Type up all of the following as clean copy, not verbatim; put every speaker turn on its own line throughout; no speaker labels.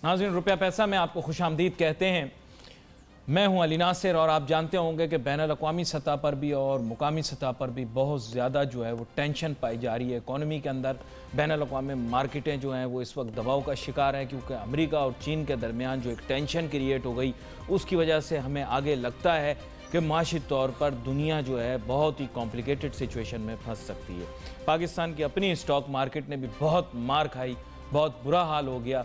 नाज़रीन, रुपया पैसा में आपको खुशामदीद कहते हैं। मैं हूं अली नासिर और आप जानते होंगे कि बैनुल-अक़वामी सतह पर भी और मुकामी सतह पर भी बहुत ज़्यादा जो है वो टेंशन पाई जा रही है इकॉनमी के अंदर। बैनुल-अक़वामी मार्केटें जो हैं वो इस वक्त दबाव का शिकार हैं, क्योंकि अमेरिका और चीन के दरमियान जो एक टेंशन क्रिएट हो गई, उसकी वजह से हमें आगे लगता है कि माशी तौर पर दुनिया जो है बहुत ही कॉम्प्लिकेटेड सिचुएशन में फंस सकती है। पाकिस्तान की अपनी स्टॉक मार्केट ने भी बहुत मार खाई, बहुत बुरा हाल हो गया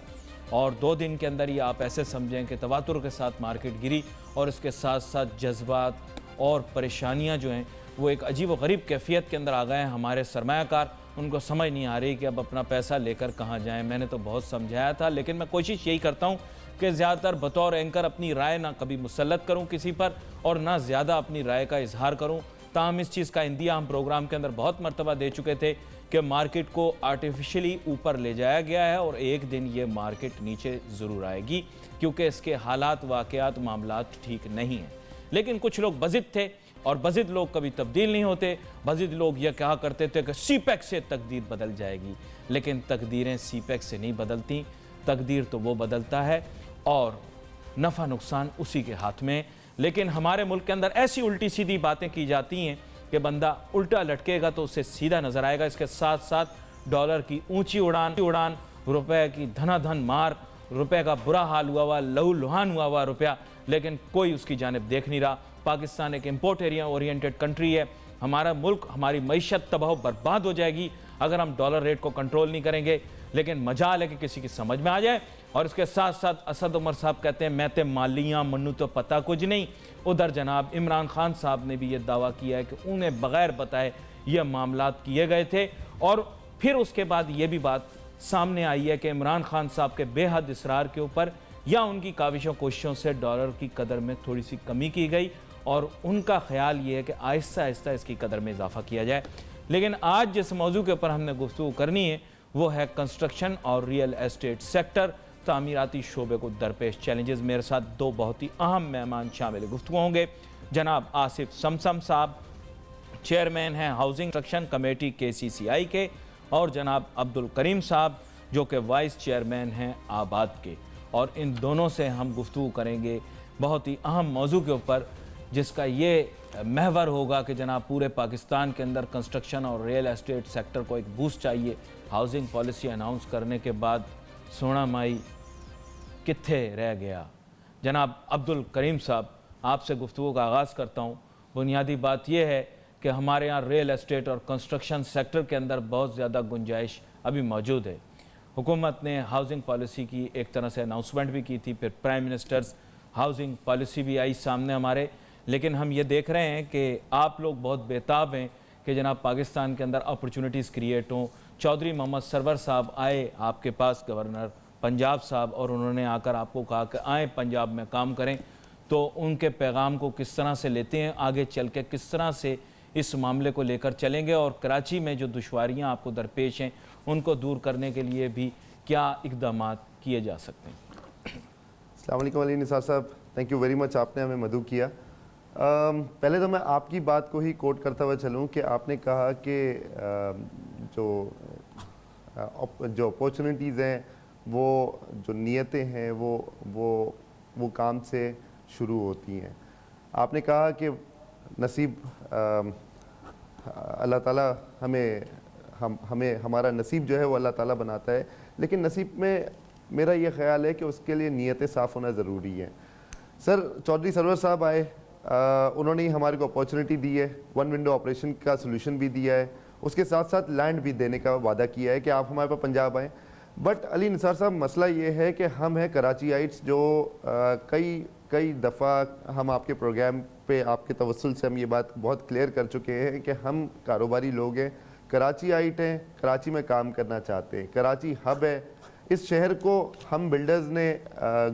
और 2 दिन के अंदर ही आप ऐसे समझें कि तवातुर के साथ मार्केट गिरी और इसके साथ साथ जज्बात और परेशानियां जो हैं वो एक अजीब व गरीब कैफियत के अंदर आ गए हैं। हमारे सरमायाकार, उनको समझ नहीं आ रही कि अब अपना पैसा लेकर कहाँ जाएं। मैंने तो बहुत समझाया था, लेकिन मैं कोशिश यही करता हूँ कि ज़्यादातर बतौर एंकर अपनी राय ना कभी मुसल्लत करूँ किसी पर और ना ज़्यादा अपनी राय का इजहार करूँ। ताहम इस चीज़ का इंदिया हम प्रोग्राम के अंदर बहुत मरतबा दे चुके थे कि मार्केट को आर्टिफिशियली ऊपर ले जाया गया है और एक दिन ये मार्केट नीचे ज़रूर आएगी, क्योंकि इसके हालात, वाक़यात, मामलात ठीक नहीं हैं। लेकिन कुछ लोग बज़िद थे और बज़िद लोग कभी तब्दील नहीं होते। बज़िद लोग यह कहा करते थे कि सीपेक से तकदीर बदल जाएगी, लेकिन तकदीरें सीपेक से नहीं बदलती। तकदीर तो वो बदलता है और नफ़ा नुकसान उसी के हाथ में। लेकिन हमारे मुल्क के अंदर ऐसी उल्टी सीधी बातें की जाती हैं कि बंदा उल्टा लटकेगा तो उसे सीधा नजर आएगा। इसके साथ साथ डॉलर की ऊंची उड़ान, रुपए की धनाधन मार, रुपए का बुरा हाल हुआ लहू लुहान हुआ रुपया, लेकिन कोई उसकी जानिब देख नहीं रहा। पाकिस्तान एक इम्पोर्ट एरिया ओरिएंटेड कंट्री है। हमारा मुल्क, हमारी मईशत तबाह बर्बाद हो जाएगी अगर हम डॉलर रेट को कंट्रोल नहीं करेंगे। लेकिन मजाल है कि किसी की समझ में आ जाए। और इसके साथ साथ असद उमर साहब कहते हैं मैं ते मालियाँ मन्नू तो पता कुछ नहीं। उधर जनाब इमरान खान साहब ने भी ये दावा किया है कि उन्हें बगैर बताए ये मामलात किए गए थे। और फिर उसके बाद ये भी बात सामने आई है कि इमरान खान साहब के बेहद इसरार के ऊपर या उनकी काविशों कोशिशों से डॉलर की कदर में थोड़ी सी कमी की गई और उनका ख्याल ये है कि आहिस्ता आहिस्ता इसकी कदर में इजाफा किया जाए। लेकिन आज जिस मौजू के ऊपर हमने गुफ्तगू करनी है वो है कंस्ट्रक्शन और रियल एस्टेट सेक्टर, तामीराती शोबे को दरपेश चैलेंजेस। मेरे साथ 2 बहुत ही अहम मेहमान शामिल गुफ्तगू होंगे। जनाब आसिफ समसम साहब, चेयरमैन हैं हाउसिंग कंस्ट्रक्शन कमेटी KCCI के, और जनाब अब्दुल करीम साहब जो कि वाइस चेयरमैन हैं आबाद के। और इन दोनों से हम गुफ्तगू करेंगे बहुत ही अहम मौजू के ऊपर, जिसका ये महवर होगा कि जनाब पूरे पाकिस्तान के अंदर कंस्ट्रक्शन और रियल एस्टेट सेक्टर को एक बूस्ट चाहिए। हाउसिंग पॉलिसी अनाउंस करने के बाद सोना माई कित्थे रह गया। जनाब अब्दुल करीम साहब, आपसे गुफ्तगू का आगाज़ करता हूँ। बुनियादी बात यह है कि हमारे यहाँ रियल एस्टेट और कंस्ट्रक्शन सेक्टर के अंदर बहुत ज़्यादा गुंजाइश अभी मौजूद है। हुकूमत ने हाउसिंग पॉलिसी की एक तरह से अनाउंसमेंट भी की थी, फिर प्राइम मिनिस्टर्स हाउसिंग पॉलिसी भी आई सामने हमारे। लेकिन हम ये देख रहे हैं कि आप लोग बहुत बेताब हैं कि जनाब पाकिस्तान के अंदर अपॉर्चुनिटीज़ क्रिएट हों। चौधरी मोहम्मद सरवर साहब आए आपके पास, गवर्नर पंजाब साहब, और उन्होंने आकर आपको कहा कि आए पंजाब में काम करें। तो उनके पैगाम को किस तरह से लेते हैं, आगे चल के किस तरह से इस मामले को लेकर चलेंगे, और कराची में जो दुश्वारियाँ आपको दरपेश हैं उनको दूर करने के लिए भी क्या इक़दाम किए जा सकते हैं?
अस्सलाम वालेकुम अली निसार साहब, थैंक यू वेरी मच, आपने हमें मदऊ किया। पहले तो मैं आपकी बात को ही कोट करता हुआ चलूँ कि आपने कहा कि जो अपॉर्चुनिटीज़ हैं, वो जो नीयतें हैं वो काम से शुरू होती हैं। आपने कहा कि नसीब अल्लाह ताला हमें हमारा नसीब जो है वो अल्लाह ताला बनाता है, लेकिन नसीब में मेरा ये ख्याल है कि उसके लिए नीयतें साफ़ होना ज़रूरी है। सर, चौधरी सरवर साहब आए, उन्होंने ही हमारे को अपॉर्चुनिटी दी है, 1 विंडो ऑपरेशन का सोल्यूशन भी दिया है, उसके साथ साथ लैंड भी देने का वादा किया है कि आप हमारे पास पंजाब आएँ। बट अली निसार साहब, मसला ये है कि हम हैं कराचीइट्स जो कई दफ़ा हम आपके प्रोग्राम पे आपके तवस्सुल से हम ये बात बहुत क्लियर कर चुके हैं कि हम कारोबारी लोग हैं, कराचीइट हैं, कराची में काम करना चाहते हैं, कराची हब है। इस शहर को हम बिल्डर्स ने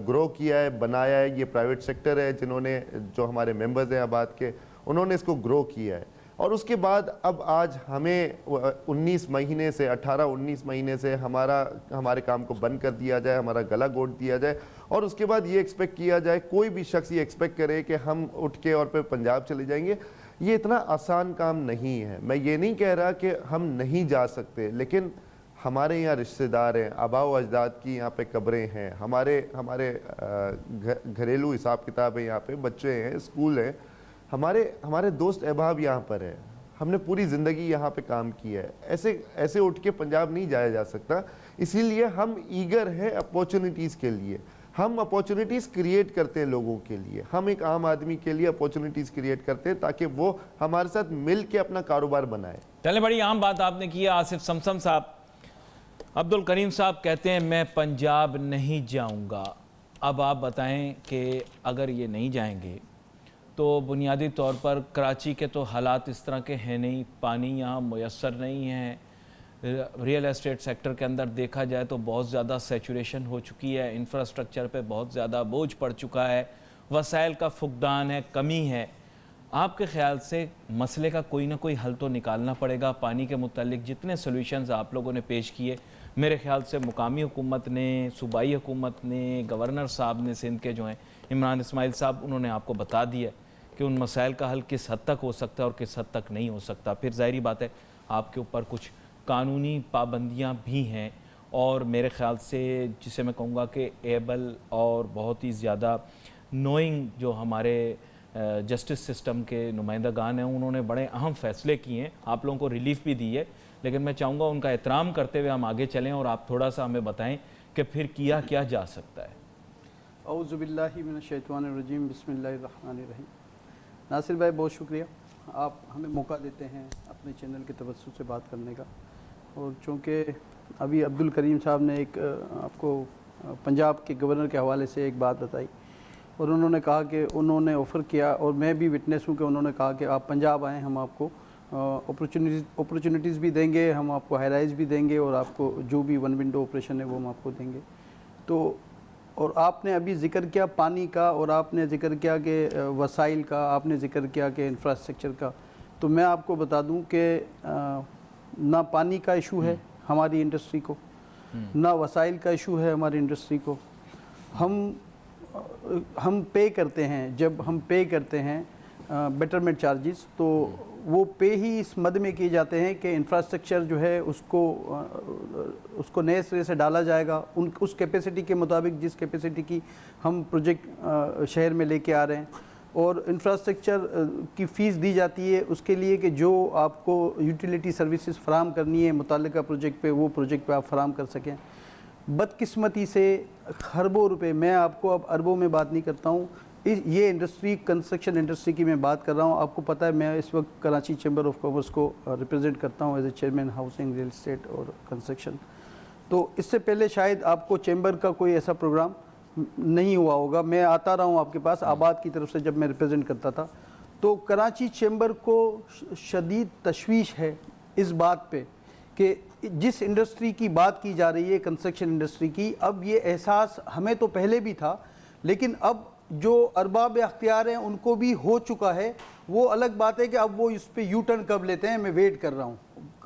ग्रो किया है, बनाया है। ये प्राइवेट सेक्टर है जिन्होंने, जो हमारे मेंबर्स हैं आबाद के, उन्होंने इसको ग्रो किया है। और उसके बाद अब आज हमें 19 महीने से 18-19 महीने से हमारे काम को बंद कर दिया जाए, हमारा गला घोट दिया जाए, और उसके बाद ये एक्सपेक्ट किया जाए, कोई भी शख्स ये एक्सपेक्ट करे कि हम उठ के और फिर पंजाब चले जाएंगे। ये इतना आसान काम नहीं है। मैं ये नहीं कह रहा कि हम नहीं जा सकते, लेकिन हमारे यहाँ रिश्तेदार हैं, आबाओ अजदाद की यहाँ पे कब्रें हैं, हमारे हमारे घरेलू हिसाब किताब है, यहाँ पे बच्चे हैं, स्कूल है, हमारे हमारे दोस्त अहबाब यहाँ पर है, हमने पूरी ज़िंदगी यहाँ पे काम किया है। ऐसे ऐसे उठ के पंजाब नहीं जाया जा सकता। इसीलिए हम ईगर हैं अपॉर्चुनिटीज़ के लिए, हम अपॉर्चुनिटीज़ क्रिएट करते हैं लोगों के लिए, हम एक आम आदमी के लिए अपॉर्चुनिटीज़ क्रिएट करते हैं ताकि वो हमारे साथ मिल के अपना कारोबार बनाए।
चले, बड़ी आम बात आपने की है आसिफ समसम साहब। अब्दुल करीम साहब कहते हैं मैं पंजाब नहीं जाऊंगा। अब आप बताएं कि अगर ये नहीं जाएंगे तो बुनियादी तौर पर कराची के तो हालात इस तरह के हैं नहीं, पानी यहाँ मुयस्सर नहीं है, रियल एस्टेट सेक्टर के अंदर देखा जाए तो बहुत ज़्यादा सैचुरेशन हो चुकी है, इंफ्रास्ट्रक्चर पे बहुत ज़्यादा बोझ पड़ चुका है, वसाइल का फुकदान है, कमी है। आपके ख्याल से मसले का कोई ना कोई हल तो निकालना पड़ेगा। पानी के मुतालिक जितने सॉल्यूशंस आप लोगों ने पेश किए, मेरे ख्याल से मुकामी हुकूमत ने, सूबाई हुकूमत ने, गवर्नर साहब ने सिंध के जो हैं इमरान इस्माइल साहब, उन्होंने आपको बता दिया कि उन मसाइल का हल किस हद तक हो सकता है और किस हद तक नहीं हो सकता। फिर ज़ाहिरी बात है आपके ऊपर कुछ कानूनी पाबंदियां भी हैं और मेरे ख्याल से जिसे मैं कहूँगा कि एबल और बहुत ही ज़्यादा नोइंग जो हमारे जस्टिस सिस्टम के नुमाइंदागान हैं, उन्होंने बड़े अहम फ़ैसले किए हैं, आप लोगों को रिलीफ भी दी है, लेकिन मैं चाहूँगा उनका एहतराम करते हुए हम आगे चलें और आप थोड़ा सा हमें बताएं कि फिर किया क्या जा सकता है।
औज़ु बिल्लाहि मिनश्शैतानिर्रजीम, बिस्मिल्लाहिर्रहमानिर्रहीम। नासिर भाई, बहुत शुक्रिया, आप हमें मौका देते हैं अपने चैनल के तवज्जुह से बात करने का। और चूँकि अभी अब्दुल करीम साहब ने एक आपको पंजाब के गवर्नर के हवाले से एक बात बताई और उन्होंने कहा कि उन्होंने ऑफ़र किया और मैं भी विटनेस हूँ कि उन्होंने कहा कि आप पंजाब आएँ, हम आपको अपॉर्चुनिटीज़ भी देंगे, हम आपको हाई राइज़ भी देंगे और आपको जो भी वन विंडो ऑपरेशन है वो हम आपको देंगे। तो और आपने अभी ज़िक्र किया पानी का और आपने ज़िक्र किया कि वसाइल का, आपने ज़िक्र किया कि इंफ्रास्ट्रक्चर का। तो मैं आपको बता दूं कि ना पानी का इशू है हमारी इंडस्ट्री को, ना वसाइल का इशू है हमारी इंडस्ट्री को। हम पे करते हैं, जब हम पे करते हैं बेटरमेंट चार्जेस, तो वो पे ही इस मद में किए जाते हैं कि इंफ्रास्ट्रक्चर जो है उसको नए सिरे से डाला जाएगा उस कैपेसिटी के मुताबिक जिस कैपेसिटी की हम प्रोजेक्ट शहर में लेके आ रहे हैं। और इंफ्रास्ट्रक्चर की फ़ीस दी जाती है उसके लिए कि जो आपको यूटिलिटी सर्विसेज फराम करनी है मुताल्लिका प्रोजेक्ट पे, वो प्रोजेक्ट पे आप फराम कर सकें। बदकिस्मती से खरबों रुपए, मैं आपको अब अरबों में बात नहीं करता हूँ, ये इंडस्ट्री कंस्ट्रक्शन इंडस्ट्री की मैं बात कर रहा हूँ। आपको पता है मैं इस वक्त कराची चैम्बर ऑफ कॉमर्स को रिप्रेजेंट करता हूँ as a chairman housing, real estate और कंस्ट्रक्शन। तो इससे पहले शायद आपको चैम्बर का कोई ऐसा प्रोग्राम नहीं हुआ होगा। मैं आता रहा हूँ आपके पास आबाद की तरफ से जब मैं रिप्रेजेंट करता था। तो कराची चैम्बर को शदीद तशवीश है इस बात पे कि जिस इंडस्ट्री की बात की जा रही है कंस्ट्रक्शन इंडस्ट्री की, अब ये एहसास हमें तो पहले भी था लेकिन अब जो अरबाब अख्तियार हैं उनको भी हो चुका है। वो अलग बात है कि अब वो इस पे यू टर्न कब लेते हैं, मैं वेट कर रहा हूँ।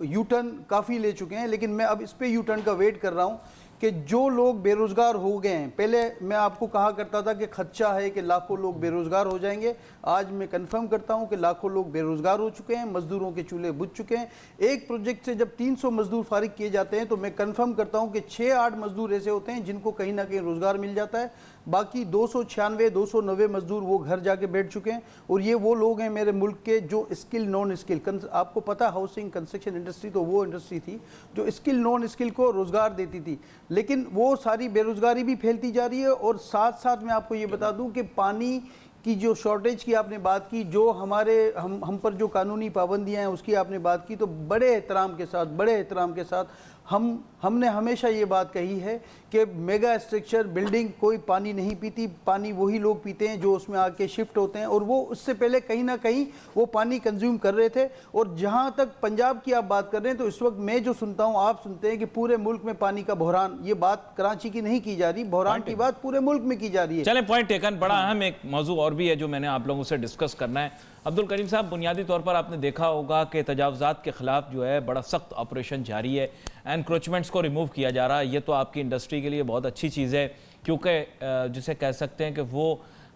यू टर्न काफ़ी ले चुके हैं लेकिन मैं अब इस पे यू टर्न का वेट कर रहा हूँ कि जो लोग बेरोज़गार हो गए हैं, पहले मैं आपको कहा करता था कि खदशा है कि लाखों लोग बेरोज़गार हो जाएंगे, आज मैं कंफर्म करता हूं कि लाखों लोग बेरोज़गार हो चुके हैं, मज़दूरों के चूल्हे बुझ चुके हैं। एक प्रोजेक्ट से जब 300 मज़दूर फारिग किए जाते हैं तो मैं कंफर्म करता हूं कि 6-8 मज़दूर ऐसे होते हैं जिनको कहीं ना कहीं रोज़गार मिल जाता है, बाकी 296-290 मज़दूर वो घर जाके बैठ चुके हैं। और ये वो लोग हैं मेरे मुल्क के जो स्किल नॉन स्किल, आपको पता हाउसिंग कंस्ट्रक्शन इंडस्ट्री तो वो इंडस्ट्री थी जो स्किल नॉन स्किल को रोज़गार देती थी, लेकिन वो सारी बेरोज़गारी भी फैलती जा रही है। और साथ साथ मैं आपको ये बता दूं कि पानी की जो शॉर्टेज की आपने बात की, जो हम पर जो कानूनी पाबंदियां हैं उसकी आपने बात की, तो बड़े एहतराम के साथ हमने हमेशा ये बात कही है कि मेगा स्ट्रक्चर बिल्डिंग कोई पानी नहीं पीती, पानी वही लोग पीते हैं जो उसमें आके शिफ्ट होते हैं और वो उससे पहले कहीं ना कहीं वो पानी कंज्यूम कर रहे थे। और जहाँ तक पंजाब की आप बात कर रहे हैं तो इस वक्त मैं जो सुनता हूँ, आप सुनते हैं कि पूरे मुल्क में पानी का बहरान, ये बात कराची की नहीं की जा रही, बहरान की बात पूरे मुल्क में की जा रही है।
चलें, पॉइंट टेकन। बड़ा अहम एक मौजू और भी है जो मैंने आप लोगों से डिस्कस करना है। अब्दुल करीम साहब, बुनियादी तौर पर आपने देखा होगा कि तजावज़ात के ख़िलाफ़ जो है बड़ा सख्त ऑपरेशन जारी है, एनक्रोचमेंट्स को रिमूव किया जा रहा है। ये तो आपकी इंडस्ट्री के लिए बहुत अच्छी चीज़ है क्योंकि जिसे कह सकते हैं कि वो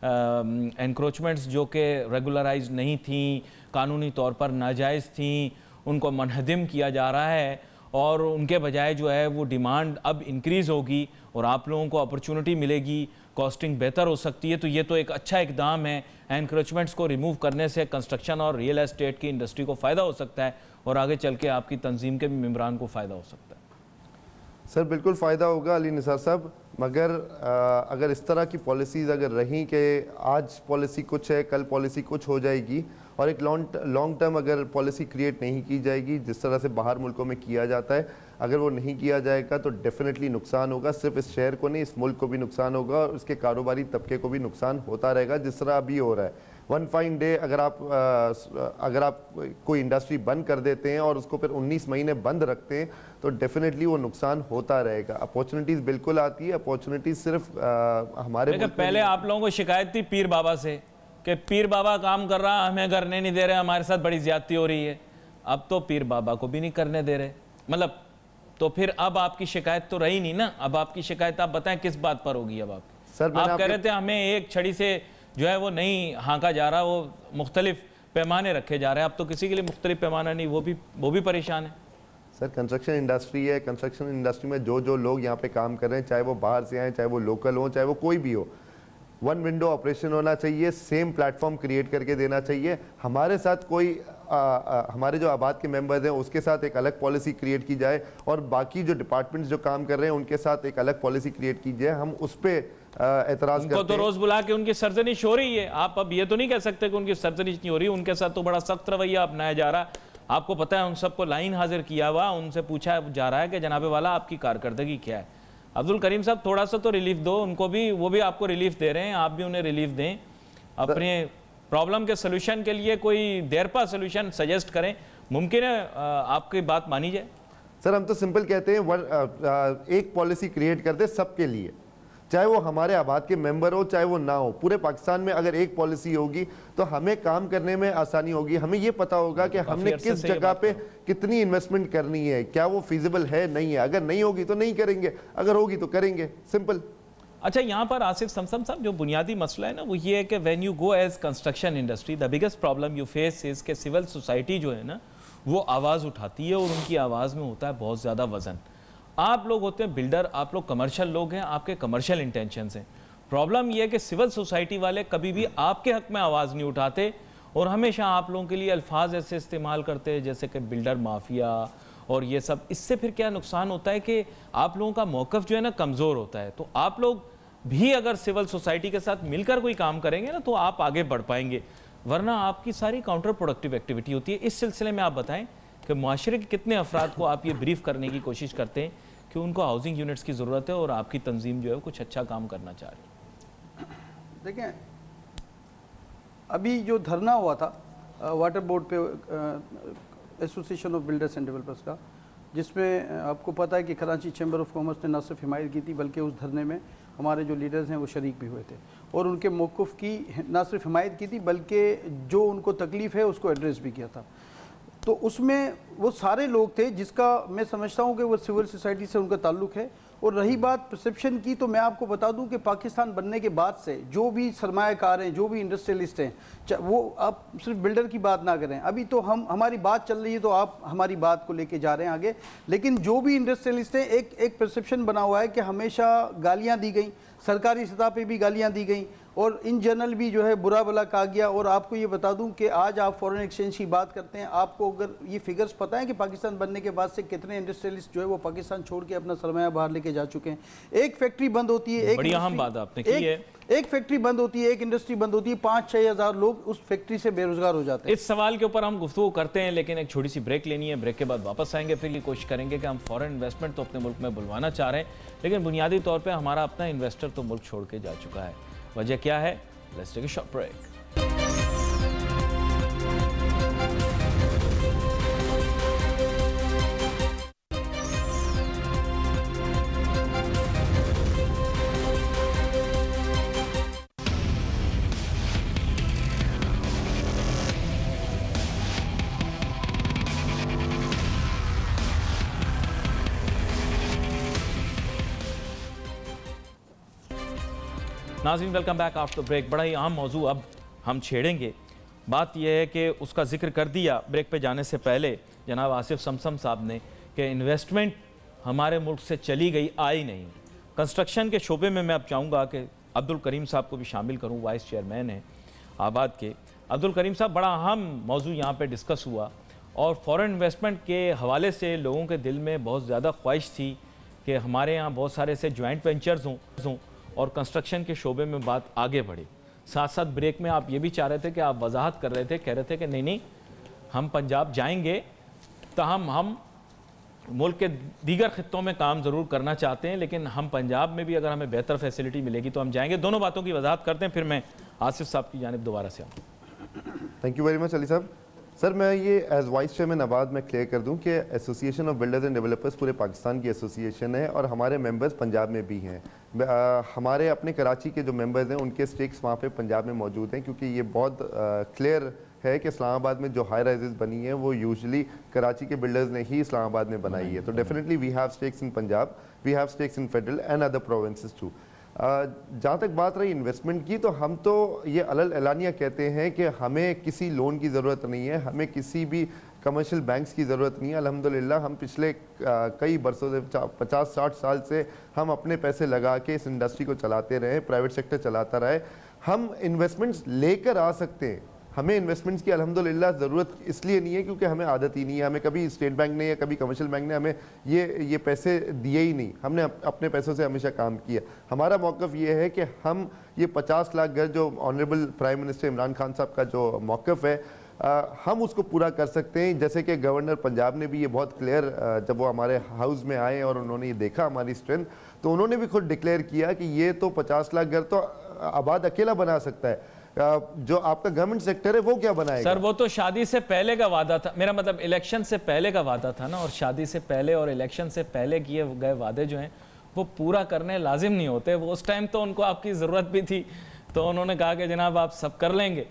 एनक्रोचमेंट्स जो कि रेगुलराइज नहीं थी, कानूनी तौर पर नाजायज़ थी, उनको मनहदम किया जा रहा है और उनके बजाय जो है वो डिमांड अब इंक्रीज़ होगी और आप लोगों को अपॉर्चुनिटी मिलेगी, कॉस्टिंग बेहतर हो सकती है, तो ये तो एक अच्छा इकदाम है। एनक्रोचमेंट्स को रिमूव करने से कंस्ट्रक्शन और रियल एस्टेट की इंडस्ट्री को फ़ायदा हो सकता है और आगे चल के आपकी तंजीम के भी मेम्बरान को फ़ायदा हो सकता है।
सर बिल्कुल फ़ायदा होगा अली निसार साहब, मगर अगर इस तरह की पॉलिसीज़ अगर रहीं कि आज पॉलिसी कुछ है, कल पॉलिसी कुछ हो जाएगी और एक लॉन्ग टर्म अगर पॉलिसी क्रिएट नहीं की जाएगी जिस तरह से बाहर मुल्कों में किया जाता है, अगर वो नहीं किया जाएगा तो डेफिनेटली नुकसान होगा। सिर्फ इस शहर को नहीं, इस मुल्क को भी नुकसान होगा और उसके कारोबारी तबके को भी नुकसान होता रहेगा जिस तरह अभी हो रहा है। वन फाइन डे अगर आप कोई इंडस्ट्री बंद कर देते हैं और उसको फिर 19 महीने बंद रखते हैं तो डेफिनेटली वो नुकसान होता रहेगा। अपॉर्चुनिटीज़ बिल्कुल आती है, अपॉर्चुनिटीज़ सिर्फ हमारे
पहले आप लोगों को शिकायत थी पीर बाबा से कि पीर बाबा काम कर रहा, हमें करने नहीं दे रहे, हमारे साथ बड़ी ज्यादती हो रही है। अब तो पीर बाबा को भी नहीं करने दे रहे, मतलब तो फिर अब आपकी शिकायत तो रही नहीं ना। अब आपकी शिकायत आप बताएं किस बात पर होगी। अब आप कह रहे थे हमें एक छड़ी से जो है वो नहीं हाँका जा रहा, वो मुख्तलिफ पैमाने रखे जा रहे हैं। अब तो किसी के लिए मुख्तलिफ पैमाना नहीं, वो भी परेशान है।
सर कंस्ट्रक्शन इंडस्ट्री है, कंस्ट्रक्शन इंडस्ट्री में जो लोग यहाँ पे काम कर रहे हैं, चाहे वो बाहर से आए, चाहे वो लोकल हो, चाहे वो कोई भी हो, वन विंडो ऑपरेशन होना चाहिए, सेम प्लेटफॉर्म क्रिएट करके देना चाहिए। हमारे साथ कोई हमारे जो आबाद के मेंबर्स हैं उसके साथ एक अलग पॉलिसी क्रिएट की जाए और बाकी जो डिपार्टमेंट्स जो काम कर रहे हैं उनके साथ एक अलग पॉलिसी क्रिएट की जाए। हम उस पर एतराज़ करते हैं।
तो रोज बुला के उनकी सरजनिश हो रही है। आप अब ये तो नहीं कह सकते कि उनकी सरजनिश नहीं हो रही, उनके साथ तो बड़ा सख्त रवैया अपनाया जा रहा। आपको पता है उन सबको लाइन हाजिर किया हुआ, उनसे पूछा जा रहा है कि जनाबे वाला आपकी कारकर्दगी क्या है। अब्दुल करीम साहब थोड़ा सा तो रिलीफ दो उनको भी, वो भी आपको रिलीफ दे रहे हैं, आप भी उन्हें रिलीफ दें। अपने प्रॉब्लम के सोल्यूशन के लिए कोई देरपा सोल्यूशन सजेस्ट करें, मुमकिन है आपकी बात मानी जाए।
सर हम तो सिंपल कहते हैं एक पॉलिसी क्रिएट करते सबके लिए, चाहे वो हमारे आबाद के मेंबर हो चाहे वो ना हो। पूरे पाकिस्तान में अगर एक पॉलिसी होगी तो हमें काम करने में आसानी होगी। हमें ये पता होगा कि हमने किस जगह पे कितनी इन्वेस्टमेंट करनी है, क्या वो फिजिबल है नहीं है। अगर नहीं होगी तो नहीं करेंगे, अगर होगी तो करेंगे, सिंपल।
अच्छा, यहाँ पर आसिफ समसम साहब जो बुनियादी मसला है ना वो ये है कि when you go as construction industry the biggest problem you face is के सिविल सोसाइटी जो है ना वो आवाज़ उठाती है और उनकी आवाज़ में होता है बहुत ज़्यादा वजन। आप लोग होते हैं बिल्डर, आप लोग कमर्शियल लोग हैं, आपके कमर्शियल इंटेंशंस हैं। प्रॉब्लम यह है कि सिविल सोसाइटी वाले कभी भी आपके हक में आवाज़ नहीं उठाते और हमेशा आप लोगों के लिए अल्फाज ऐसे इस्तेमाल करते हैं जैसे कि बिल्डर माफिया और ये सब। इससे फिर क्या नुकसान होता है कि आप लोगों का मौक़िफ़ जो है ना कमज़ोर होता है। तो आप लोग भी अगर सिविल सोसाइटी के साथ मिलकर कोई काम करेंगे ना तो आप आगे बढ़ पाएंगे, वरना आपकी सारी काउंटर प्रोडक्टिव एक्टिविटी होती है। इस सिलसिले में आप बताएं कि माशरे के कितने अफराद को आप ये ब्रीफ करने की कोशिश करते हैं कि उनको हाउसिंग यूनिट्स की ज़रूरत है और आपकी तंजीम जो है कुछ अच्छा काम करना चाह रही है।
देखें, अभी जो धरना हुआ था वाटर बोर्ड पे association of builders and developers का, जिसमें आपको पता है कि कराची चैम्बर ऑफ कॉमर्स ने न सिर्फ हिमायत की थी बल्कि उस धरने में हमारे जो लीडर्स हैं वो शरीक भी हुए थे और उनके मौक़िफ़ की न सिर्फ हिमायत की थी बल्कि जो उनको तकलीफ़ है उसको एड्रेस भी किया था। तो उसमें वो सारे लोग थे जिसका मैं समझता हूँ कि वो सिविल सोसाइटी से उनका ताल्लुक़ है। और रही बात परसेप्शन की, तो मैं आपको बता दूं कि पाकिस्तान बनने के बाद से जो भी सरमायाकार हैं, जो भी इंडस्ट्रियलिस्ट हैं, वो आप सिर्फ बिल्डर की बात ना करें, अभी तो हमारी बात चल रही है तो आप हमारी बात को लेके जा रहे हैं आगे, लेकिन जो भी इंडस्ट्रियलिस्ट हैं एक परसेप्शन बना हुआ है कि हमेशा गालियाँ दी गई, सरकारी सतह पे भी गालियाँ दी गई और इन जनरल भी जो है बुरा भला कहा गया। और आपको ये बता दूं कि आज आप फॉरेन एक्सचेंज की बात करते हैं, आपको अगर ये फिगर्स पता है कि पाकिस्तान बनने के बाद से कितने इंडस्ट्रियलिस्ट जो है वो पाकिस्तान छोड़ के अपना सरमाया बाहर लेके जा चुके हैं। एक फैक्ट्री बंद होती है,
बड़ी अहम बात आपने की है,
एक फैक्ट्री बंद होती है, एक इंडस्ट्री बंद होती है, 5-6 हज़ार लोग उस फैक्ट्री से बेरोजगार हो जाते हैं।
इस सवाल के ऊपर हम गुफ्तगू करते हैं, लेकिन एक छोटी सी ब्रेक लेनी है। ब्रेक के बाद वापस आएंगे, फिर ये कोशिश करेंगे कि हम फॉरेन इन्वेस्टमेंट तो अपने मुल्क में बुलवाना चाह रहे हैं, लेकिन बुनियादी तौर पर हमारा अपना इन्वेस्टर तो मुल्क छोड़ के जा चुका है। वजह क्या है? Let's take a short break. नाज़रीन, वेलकम बैक आफ्टर ब्रेक। बड़ा ही अहम मौजू अब हम छेड़ेंगे। बात यह है कि उसका जिक्र कर दिया ब्रेक पे जाने से पहले जनाब आसिफ समसम साहब ने कि इन्वेस्टमेंट हमारे मुल्क से चली गई, आई नहीं। कंस्ट्रक्शन के शोबे में मैं अब चाहूँगा कि अब्दुल करीम साहब को भी शामिल करूँ, वाइस चेयरमैन हैं आबाद के। अब्दुल करीम साहब, बड़ा अहम मौजू यहाँ पे डिस्कस हुआ और फॉरेन इन्वेस्टमेंट के हवाले से लोगों के दिल में बहुत ज़्यादा ख्वाहिश थी कि हमारे यहाँ बहुत सारे ऐसे जॉइंट वेंचर्स हों और कंस्ट्रक्शन के शोबे में बात आगे बढ़े। साथ साथ ब्रेक में आप ये भी चाह रहे थे कि आप वजाहत कर रहे थे, कह रहे थे कि नहीं हम पंजाब जाएंगे तो हम मुल्क के दीगर खित्तों में काम ज़रूर करना चाहते हैं, लेकिन हम पंजाब में भी अगर हमें बेहतर फैसिलिटी मिलेगी तो हम जाएंगे। दोनों बातों की वजाहत करते हैं, फिर मैं आसिफ साहब की जानिब दोबारा से आऊँ।
Thank you very much Ali साहब। सर मैं ये एज वाइस चेयरमैन आबाद में क्लियर कर दूं कि association of builders and developers पूरे पाकिस्तान की एसोसिएशन है और हमारे मेंबर्स पंजाब में भी हैं। हमारे अपने कराची के जो मेंबर्स हैं उनके स्टेक्स वहाँ पे पंजाब में मौजूद हैं, क्योंकि ये बहुत क्लियर है कि इस्लामाबाद में जो हाई राइजेस बनी है वो यूजुअली कराची के बिल्डर्स ने ही इस्लामाबाद में बनाई है। तो definitely we have stakes in Punjab, we have stakes in federal and other provinces too. जहाँ तक बात रही इन्वेस्टमेंट की, तो हम तो ये अलल एलानिया कहते हैं कि हमें किसी लोन की ज़रूरत नहीं है, हमें किसी भी कमर्शियल बैंक्स की ज़रूरत नहीं है। अल्हम्दुलिल्लाह हम पिछले कई बरसों से 50-60 साल से हम अपने पैसे लगा के इस इंडस्ट्री को चलाते रहे, प्राइवेट सेक्टर चलाता रहे। हम इन्वेस्टमेंट्स लेकर आ सकते हैं, हमें इन्वेस्टमेंट्स की अल्हम्दुलिल्लाह ज़रूरत इसलिए नहीं है क्योंकि हमें आदत ही नहीं है। हमें कभी स्टेट बैंक ने या कभी कमर्शियल बैंक ने हमें ये पैसे दिए ही नहीं। हमने अपने पैसों से हमेशा काम किया। हमारा मौक़िफ़ ये है कि हम ये 50 लाख घर जो honourable prime minister Imran Khan साहब का जो मौक़िफ़ है, हम उसको पूरा कर सकते हैं। जैसे कि गवर्नर पंजाब ने भी ये बहुत क्लियर, जब वो हमारे हाउस में आए और उन्होंने ये देखा हमारी स्ट्रेंथ, तो उन्होंने भी खुद डिक्लेयर किया कि ये तो 50 लाख घर तो आबाद अकेला बना सकता है, जो आपका गवर्नमेंट सेक्टर है वो क्या बनाएगा।
सर वो तो शादी से पहले का वादा था, मेरा मतलब इलेक्शन से पहले का वादा था ना, और शादी से पहले और इलेक्शन से पहले किए गए वादे जो हैं वो पूरा करने लाजिम नहीं होते। वो उस टाइम तो उनको आपकी ज़रूरत भी थी, तो उन्होंने कहा कि जनाब आप सब कर लेंगे,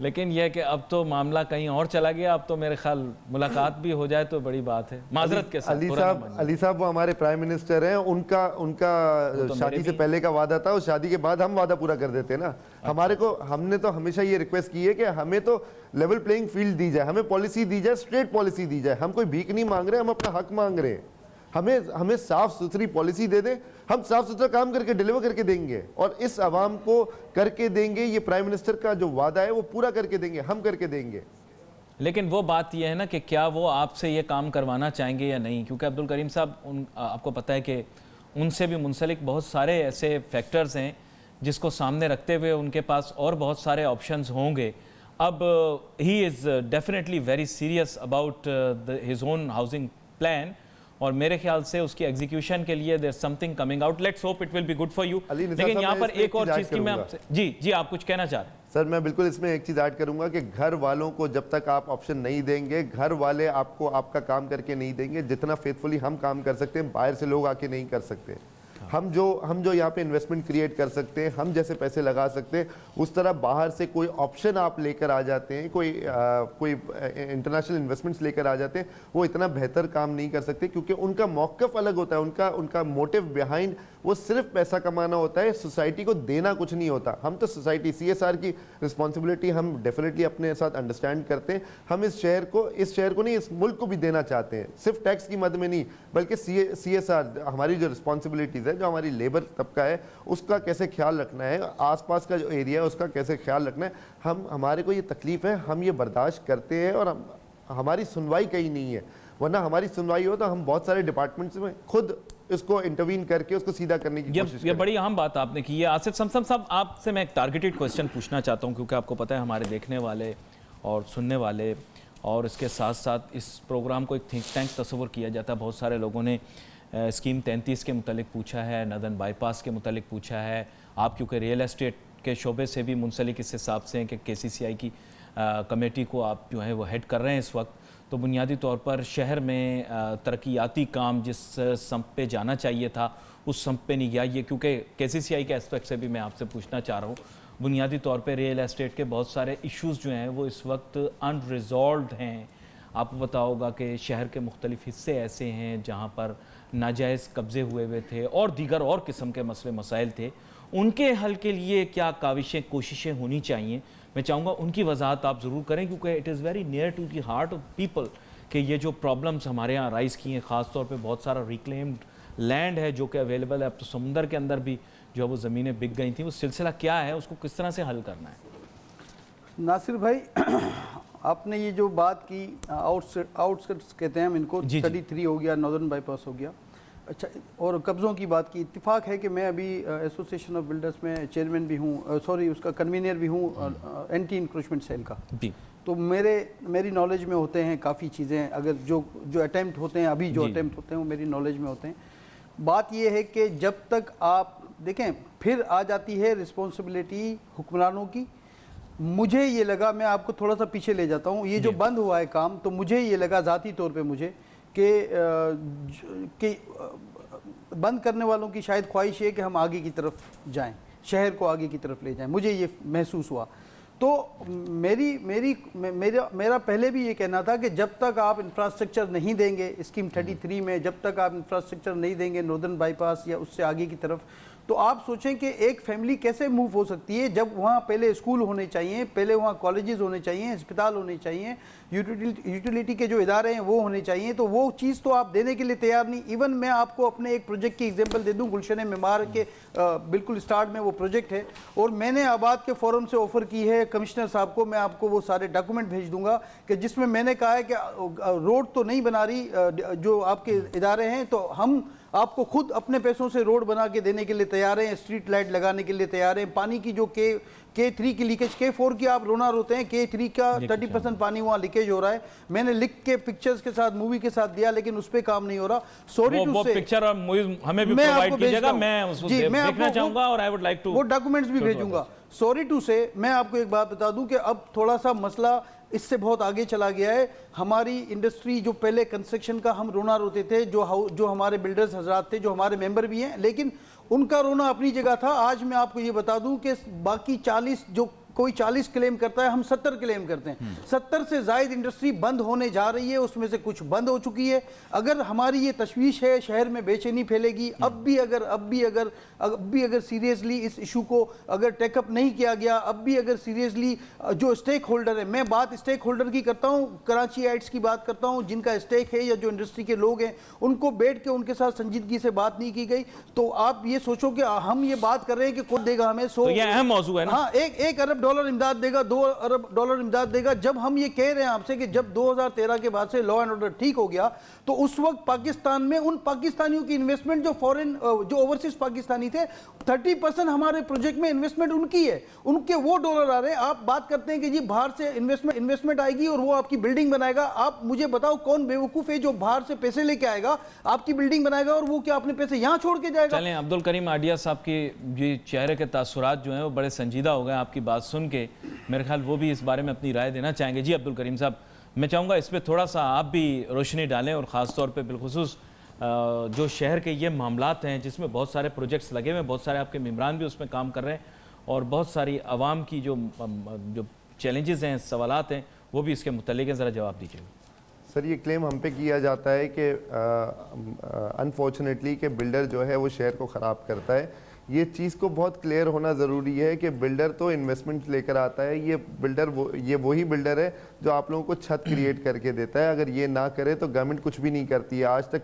लेकिन यह कि अब तो मामला कहीं और चला गया। अब तो मेरे ख्याल मुलाकात भी हो जाए तो बड़ी बात है, माजरत के साथ।
अली साहब वो हमारे प्राइम मिनिस्टर हैं, उनका
तो
शादी से पहले का वादा था, उस शादी के बाद हम वादा पूरा कर देते ना। हमारे को, हमने तो हमेशा ये रिक्वेस्ट की है कि हमें तो लेवल प्लेइंग फील्ड दी जाए, हमें पॉलिसी दी जाए, स्ट्रेट पॉलिसी दी जाए। हम कोई भीख नहीं मांग रहे, हम अपना हक मांग रहे हैं। हमें साफ सुथरी पॉलिसी दे दें, हम साफ सुथरा काम करके डिलीवर करके देंगे और इस आवाम को करके देंगे। ये प्राइम मिनिस्टर का जो वादा है वो पूरा करके देंगे, हम करके देंगे।
लेकिन वो बात यह है ना कि क्या वो आपसे ये काम करवाना चाहेंगे या नहीं, क्योंकि अब्दुल करीम साहब आपको पता है कि उनसे भी मुंसलिक बहुत सारे ऐसे फैक्टर्स हैं जिसको सामने रखते हुए उनके पास और बहुत सारे ऑप्शंस होंगे। अब he is definitely very serious about his own housing plan, और मेरे ख्याल से उसकी एग्जीक्यूशन के लिए there something coming out. Let's hope it will be good for you. लेकिन यहाँ पर एक और चीज़ की मैं आपसे, जी आप कुछ कहना चाह रहे हैं?
सर मैं बिल्कुल इसमें एक चीज़ ऐड करूंगा कि घर वालों को जब तक आप ऑप्शन नहीं देंगे, घर वाले आपको आपका काम करके नहीं देंगे। जितना फेथफुली हम काम कर सकते हैं, बाहर से लोग आके नहीं कर सकते। हम जो यहाँ पे इन्वेस्टमेंट क्रिएट कर सकते हैं, हम जैसे पैसे लगा सकते हैं, उस तरह बाहर से कोई ऑप्शन आप लेकर आ जाते हैं, कोई इंटरनेशनल इन्वेस्टमेंट्स लेकर आ जाते हैं, वो इतना बेहतर काम नहीं कर सकते क्योंकि उनका मौक़िफ़ अलग होता है। उनका मोटिव बिहाइंड वो सिर्फ पैसा कमाना होता है, सोसाइटी को देना कुछ नहीं होता। हम तो सोसाइटी CSR की रिस्पॉन्सिबिलिटी हम डेफिनेटली अपने साथ अंडरस्टैंड करते हैं। हम इस शहर को नहीं, इस मुल्क को भी देना चाहते हैं, सिर्फ टैक्स की मद में नहीं, बल्कि CSR हमारी जो रिस्पॉन्सिबिलिटीज़ है, जो हमारी लेबर तबका है उसका कैसे ख्याल रखना है, आसपास का जो एरिया है उसका कैसे ख्याल रखना है। हमारे को ये तकलीफ़ है, हम ये बर्दाश्त करते हैं और हमारी सुनवाई कहीं नहीं है। वरना हमारी सुनवाई हो तो हम बहुत सारे डिपार्टमेंट्स में खुद इसको इंटरवीन करके उसको सीधा करने की कोशिश करें।
ये बड़ी अहम बात आपने की है। आसिफ समसम साहब, आपसे मैं एक टारगेटेड क्वेश्चन पूछना चाहता हूँ, क्योंकि आपको पता है हमारे देखने वाले और सुनने वाले, और इसके साथ साथ इस प्रोग्राम को एक थिंक टैंक तस्वुर किया जाता है। बहुत सारे लोगों ने स्कीम 33 के मुतालिक पूछा है, नदन बाईपास के मुतालिक पूछा है। आप क्योंकि रियल एस्टेट के शोबे से भी मुंसलिक इस हिसाब से हैं कि KCCI की कमेटी को आप जो है वो हेड कर रहे हैं इस वक्त, तो बुनियादी तौर पर शहर में तरक्याती काम जिस संप पे जाना चाहिए था उस संप पे नहीं गया। ये क्योंकि KCCI के एस्पेक्ट से भी मैं आपसे पूछना चाह रहा हूँ। बुनियादी तौर पे रियल एस्टेट के बहुत सारे इश्यूज़ जो हैं वो इस वक्त अनरिजॉल्व्ड हैं। आपको पता होगा कि शहर के मुख्तलिफ हिस्से ऐसे हैं जहाँ पर नाजायज़ कब्ज़े हुए थे और दीगर और किस्म के मसले मसाइल थे। उनके हल के लिए क्या काविशें, कोशिशें होनी चाहिए, मैं चाहूँगा उनकी वजाहत आप ज़रूर करें, क्योंकि it is very near to the heart of people कि ये जो प्रॉब्लम्स हमारे यहाँ राइज की हैं, ख़ास तौर पे बहुत सारा रिक्लेम्ड लैंड है जो कि अवेलेबल है, अब तो समुंदर के अंदर भी जो है वो ज़मीनें बिक गई थी, वो सिलसिला क्या है, उसको किस तरह से हल करना है?
नासिर भाई, आपने ये जो बात की आउटस्कर्ट्स कहते हैं हम इनको, 33 हो गया, नॉर्दर्न बाईपास हो गया, अच्छा, और कब्ज़ों की बात की। इत्तेफाक है कि मैं अभी एसोसिएशन ऑफ बिल्डर्स में चेयरमैन भी हूँ, सॉरी उसका कन्वीनर भी हूँ एंटी इंक्रोचमेंट सेल का। तो मेरी नॉलेज में होते हैं काफ़ी चीज़ें, अगर जो अटैम्प्ट होते हैं, अभी जो अटैम्प्ट होते हैं वो मेरी नॉलेज में होते हैं। बात ये है कि जब तक आप देखें, फिर आ जाती है रिस्पॉन्सिबिलिटी हुक्मरानों की। मुझे ये लगा, मैं आपको थोड़ा सा पीछे ले जाता हूँ, ये जो बंद हुआ है काम, तो मुझे ये लगा ज़ाती तौर पे मुझे कि बंद करने वालों की शायद ख्वाहिश है कि हम आगे की तरफ जाएं, शहर को आगे की तरफ ले जाएं, मुझे ये महसूस हुआ। तो मेरा पहले भी ये कहना था कि जब तक आप इंफ्रास्ट्रक्चर नहीं देंगे स्कीम 33 में, जब तक आप इंफ्रास्ट्रक्चर नहीं देंगे नॉर्दर्न बाईपास या उससे आगे की तरफ, तो आप सोचें कि एक फैमिली कैसे मूव हो सकती है जब वहाँ पहले स्कूल होने चाहिए, पहले वहाँ कॉलेजेस होने चाहिए, अस्पताल होने चाहिए, यूटिलिटी के जो इदारे हैं वो होने चाहिए। तो वो चीज़ तो आप देने के लिए तैयार नहीं। इवन मैं आपको अपने एक प्रोजेक्ट की एग्जांपल दे दूं, गुलशन मेमार के बिल्कुल स्टार्ट में वो प्रोजेक्ट है, और मैंने आबाद के फोरम से ऑफर की है कमिश्नर साहब को, मैं आपको वो सारे डॉक्यूमेंट भेज दूंगा, कि जिसमें मैंने कहा है कि रोड तो नहीं बना रही जो आपके इदारे हैं, तो हम आपको खुद अपने पैसों से रोड बना के देने के लिए तैयार हैं, स्ट्रीट लाइट लगाने के लिए तैयार हैं। पानी की जो K3 की लीकेज, K4 की आप रोना रोते हैं, K3 का 30% पानी वहाँ लीकेज हो रहा है। मैंने लिख के पिक्चर्स के साथ, मूवी के साथ दिया, लेकिन उस पर काम नहीं हो रहा। सॉरी टू से
पिक्चर और मूवी हमें भी प्रोवाइड कीजिएगा, मैं उसको देखना चाहूंगा और आई वुड लाइक टू
वो डॉक्यूमेंट्स भी भेजूंगा। सॉरी टू से मैं आपको एक बात बता दूं कि अब थोड़ा सा मसला इससे बहुत आगे चला गया है। हमारी इंडस्ट्री जो पहले कंस्ट्रक्शन का हम रोना रोते थे, जो हमारे बिल्डर्स हजरात थे, जो हमारे मेंबर भी हैं, लेकिन उनका रोना अपनी जगह था। आज मैं आपको ये बता दूं कि बाकी 40 जो कोई 40 क्लेम करता है, हम 70 क्लेम करते हैं। 70 से जायद इंडस्ट्री बंद होने जा रही है, उसमें से कुछ बंद हो चुकी है। अगर हमारी ये तशवीश है, शहर में बेचैनी फैलेगी, अब भी अगर सीरियसली इस इशू को अगर टेकअप नहीं किया गया, अब भी अगर सीरियसली जो स्टेक होल्डर है, मैं बात स्टेक होल्डर की करता हूँ, कराची आइट्स की बात करता हूँ, जिनका स्टेक है या जो इंडस्ट्री के लोग हैं, उनको बैठ के उनके साथ संजीदगी से बात नहीं की गई, तो आप ये सोचो कि हम ये बात कर रहे हैं कि कौन देगा हमें।
तो ये अहम मौजू है ना।
हाँ, 1 अरब डॉलर इमदाद देगा, 2 अरब डॉलर इमदाद देगा। जब हम ये कह रहे हैं आपसे कि जब 2013 के बाद से लॉ एंड ऑर्डर ठीक हो गया, तो उस वक्त पाकिस्तान में उन पाकिस्तानियों की इन्वेस्टमेंट जो ओवरसीज पाकिस्तानी थे, 30% हमारे प्रोजेक्ट में इन्वेस्टमेंट उनकी है, उनके वो डॉलर आ रहे हैं। आप बात करते हैं कि जी बाहर से इन्वेस्टमेंट आएगी और वो आपकी बिल्डिंग बनाएगा। आप मुझे बताओ कौन बेवकूफ है जो बाहर से पैसे लेके आएगा, आपकी बिल्डिंग बनाएगा, और वो क्या अपने पैसे यहाँ छोड़ के जाएगा?
चलें, अब्दुल करीम आडिया साहब के ये चेहरे के तासुरात जो हैं वो बड़े संजीदा हो गए आपकी बात सुन के। मेरे ख्याल वो भी इस बारे में अपनी राय देना चाहेंगे। जी अब्दुल करीम साहब, मैं चाहूँगा इस पर थोड़ा सा आप भी रोशनी डालें, और ख़ास तौर पे बिलखुसूस जो शहर के ये मामलात हैं जिसमें बहुत सारे प्रोजेक्ट्स लगे हुए हैं, बहुत सारे आपके मेम्बरान भी उसमें काम कर रहे हैं, और बहुत सारी आवाम की जो चैलेंजेस हैं, सवालात हैं, वो भी इसके मुतल्लिक़ ज़रा जवाब दीजिएगा।
सर, ये क्लेम हम पे किया जाता है कि अनफॉर्चुनेटली कि बिल्डर जो है वो शहर को ख़राब करता है। ये चीज़ को बहुत क्लियर होना ज़रूरी है कि बिल्डर तो इन्वेस्टमेंट लेकर आता है, ये वही बिल्डर है जो आप लोगों को छत क्रिएट करके देता है। अगर ये ना करे तो गवर्नमेंट कुछ भी नहीं करती है। आज तक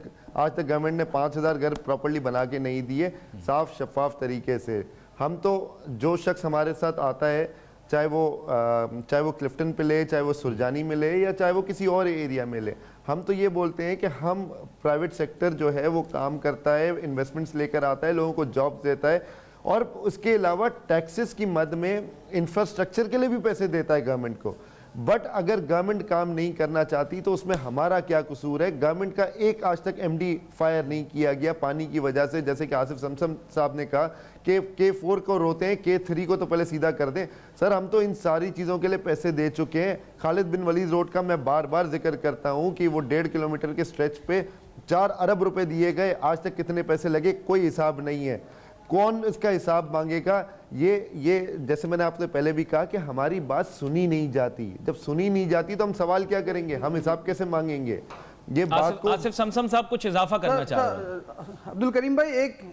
गवर्नमेंट ने 5000 घर प्रॉपर्ली बना के नहीं दिए, साफ शफाफ तरीके से। हम तो जो शख्स हमारे साथ आता है, चाहे वो क्लिफ्टन पे ले, चाहे वो सुरजानी में ले, या चाहे वो किसी और एरिया में ले, हम तो ये बोलते हैं कि हम प्राइवेट सेक्टर जो है वो काम करता है, इन्वेस्टमेंट्स लेकर आता है, लोगों को जॉब्स देता है, और उसके अलावा टैक्सेस की मद में इंफ्रास्ट्रक्चर के लिए भी पैसे देता है गवर्नमेंट को। बट अगर गवर्नमेंट काम नहीं करना चाहती तो उसमें हमारा क्या कसूर है? गवर्नमेंट का एक आज तक MD फायर नहीं किया गया पानी की वजह से। जैसे कि आसिफ समसम साहब ने कहा कि K4 को रोते हैं, K3 को तो पहले सीधा कर दें। सर, हम तो इन सारी चीज़ों के लिए पैसे दे चुके हैं। खालिद बिन वलीद रोड का मैं बार बार जिक्र करता हूँ कि वो 1.5 किलोमीटर के स्ट्रेच पे 4 अरब रुपए दिए गए, आज तक कितने पैसे लगे कोई हिसाब नहीं है। कौन इसका हिसाब मांगेगा? ये जैसे मैंने आपसे पहले भी कहा कि हमारी बात सुनी नहीं जाती। जब सुनी नहीं जाती तो हम सवाल क्या करेंगे, हम हिसाब कैसे मांगेंगे? ये बात को
आसिफ समसम साहब कुछ इजाफा करना चाह रहे हैं।
अब्दुल करीम भाई,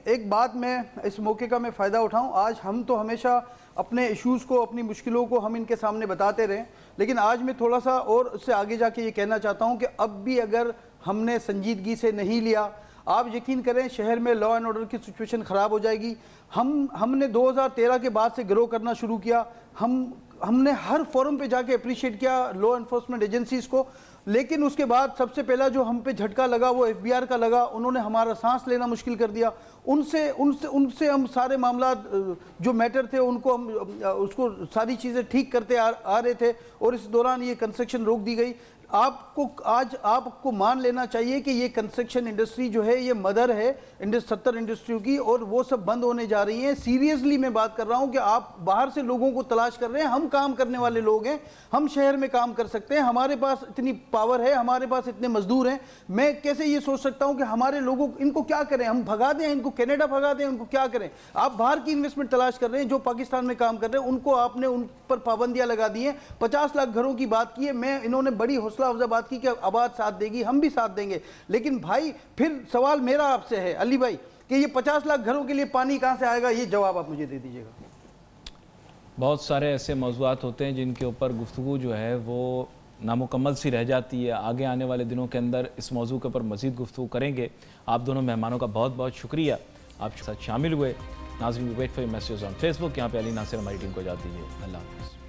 एक बात मैं इस मौके का मैं फ़ायदा उठाऊं। आज हम तो हमेशा अपने इश्यूज़ को, अपनी मुश्किलों को हम इनके सामने बताते रहे, लेकिन आज मैं थोड़ा सा और उससे आगे जाके ये कहना चाहता हूं कि अब भी अगर हमने संजीदगी से नहीं लिया, आप यकीन करें शहर में लॉ एंड ऑर्डर की सिचुएशन ख़राब हो जाएगी। हमने 2013 के बाद से ग्रो करना शुरू किया। हमने हर फोरम पे जाके अप्रिशिएट किया लॉ एनफोर्समेंट एजेंसीज़ को, लेकिन उसके बाद सबसे पहला जो हम पे झटका लगा वो FBR का लगा। उन्होंने हमारा सांस लेना मुश्किल कर दिया। उनसे हम सारे मामला जो मैटर थे उनको हम उसको सारी चीज़ें ठीक करते आ रहे थे, और इस दौरान ये कंस्ट्रक्शन रोक दी गई। आज आपको मान लेना चाहिए कि ये कंस्ट्रक्शन इंडस्ट्री जो है ये मदर है 70 इंडस्ट्रियों की, और वो सब बंद होने जा रही हैं। सीरियसली मैं बात कर रहा हूं कि आप बाहर से लोगों को तलाश कर रहे हैं। हम काम करने वाले लोग हैं, हम शहर में काम कर सकते हैं, हमारे पास इतनी पावर है, हमारे पास इतने मजदूर हैं। मैं कैसे ये सोच सकता हूं कि हमारे लोगों इनको क्या करें, हम भगा दें, इनको कनाडा भगा दें, उनको क्या करें? आप बाहर की इन्वेस्टमेंट तलाश कर रहे हैं, जो पाकिस्तान में काम कर रहे हैं उनको आपने उन पर पाबंदियां लगा दी हैं। 50 लाख घरों की बात की है, मैं इन्होंने बड़ी हौसला अफजा बात की कि आबाद साथ देगी, हम भी साथ देंगे। लेकिन भाई फिर सवाल मेरा आपसे है अली भाई कि ये 50 लाख घरों के लिए पानी कहां से आएगा, ये जवाब आप मुझे दे दीजिएगा।
बहुत सारे ऐसे मौज़ूआत होते हैं जिनके ऊपर गुफ्तगू जो है वो नामुकम्मल सी रह जाती है। आगे आने वाले दिनों के अंदर इस मौजू के ऊपर मज़ीद गुफ्तगू करेंगे। आप दोनों मेहमानों का बहुत बहुत शुक्रिया, आपके साथ शामिल हुए। नाज़रीन, wait for your message on Facebook. यहाँ पे अली नासिर हमारी टीम को इजाज़त दीजिए। अल्लाह हाफ़िज़।